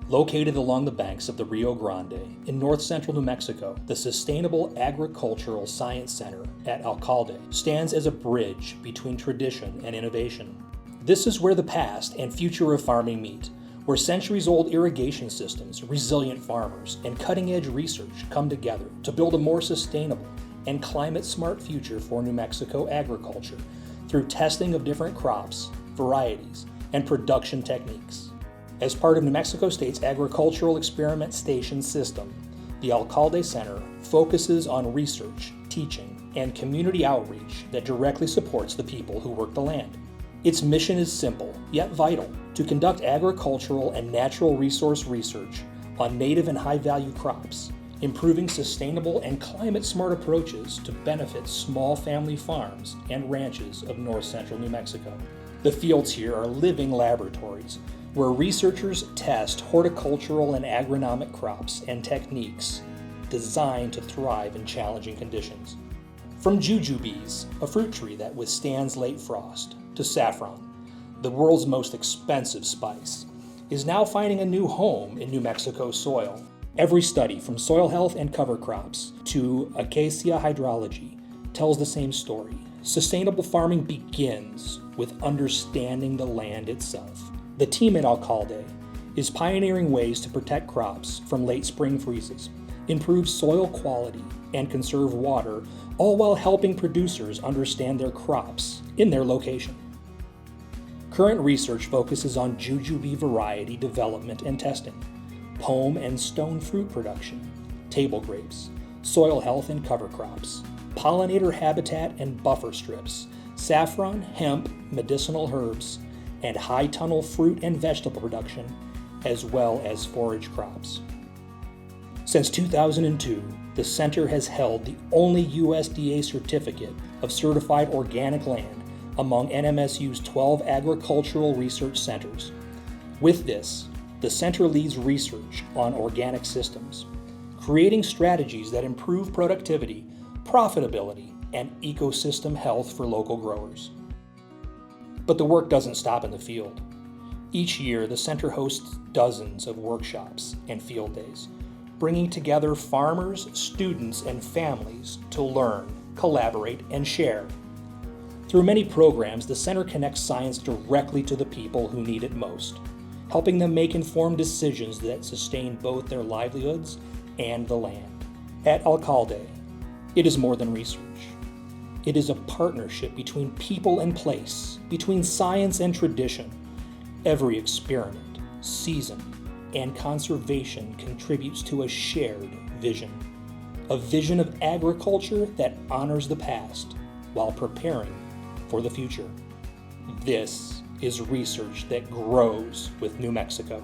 Located along the banks of the Rio Grande in north-central New Mexico, the Sustainable Agricultural Science Center at Alcalde stands as a bridge between tradition and innovation. This is where the past and future of farming meet, where centuries-old irrigation systems, resilient farmers, and cutting-edge research come together to build a more sustainable and climate-smart future for New Mexico agriculture through testing of different crops, varieties, and production techniques. As part of New Mexico State's Agricultural Experiment Station system, the Alcalde Center focuses on research, teaching, and community outreach that directly supports the people who work the land. Its mission is simple, yet vital, to conduct agricultural and natural resource research on native and high-value crops, improving sustainable and climate-smart approaches to benefit small family farms and ranches of north-central New Mexico. The fields here are living laboratories where researchers test horticultural and agronomic crops and techniques designed to thrive in challenging conditions. From jujubes, a fruit tree that withstands late frost, to saffron, the world's most expensive spice, is now finding a new home in New Mexico soil. Every study, from soil health and cover crops to acacia hydrology, tells the same story. Sustainable farming begins with understanding the land itself. The team at Alcalde is pioneering ways to protect crops from late spring freezes, improve soil quality, and conserve water, all while helping producers understand their crops in their location. Current research focuses on jujube variety development and testing, pome and stone fruit production, table grapes, soil health and cover crops, pollinator habitat and buffer strips, saffron, hemp, medicinal herbs, and high tunnel fruit and vegetable production, as well as forage crops. Since 2002, the center has held the only USDA certificate of certified organic land among NMSU's 12 agricultural research centers. With this, the center leads research on organic systems, creating strategies that improve productivity, profitability, and ecosystem health for local growers. But the work doesn't stop in the field. Each year, the center hosts dozens of workshops and field days, bringing together farmers, students, and families to learn, collaborate, and share. Through many programs, the center connects science directly to the people who need it most, helping them make informed decisions that sustain both their livelihoods and the land. At Alcalde, it is more than research. It is a partnership between people and place, between science and tradition. Every experiment, season, and conservation contributes to a shared vision. A vision of agriculture that honors the past while preparing for the future. This is research that grows with New Mexico.